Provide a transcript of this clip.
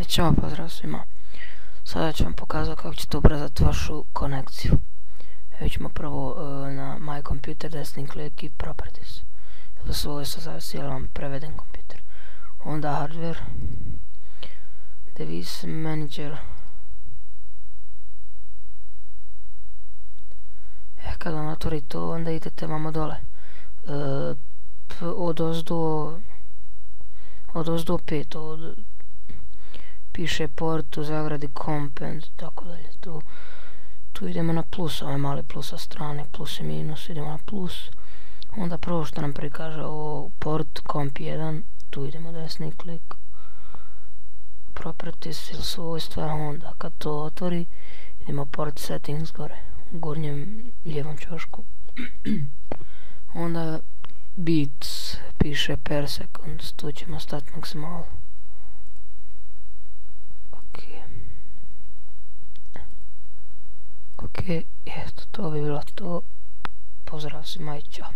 Ćao, pozdrav svima. Sada ću vam pokazati kako ćete ubrzati vašu konekciju. Evo ćemo prvo na My Computer, desni klik i Properties. Da se ovo se zavisi, jel vam preveden kompjuter. Onda Hardware, Device Manager. Kad vam otvori to, onda idete vamo dole. Od ozdo 5, piše port u zagradi comp and tako dalje. Tu idemo na plus, ovaj mali plus sa strane, plus i minus, idemo na plus. Onda prvo što nam prikaže ovo port comp 1, tu idemo desni klik, properties ili svojstva, onda kad to otvori idemo port settings gore, u gornjem lijevom ćošku. Onda bits, piše per second, tu ćemo stati maksimalno. Ok, eto, to bi bilo to. Pozdrav svima i čao.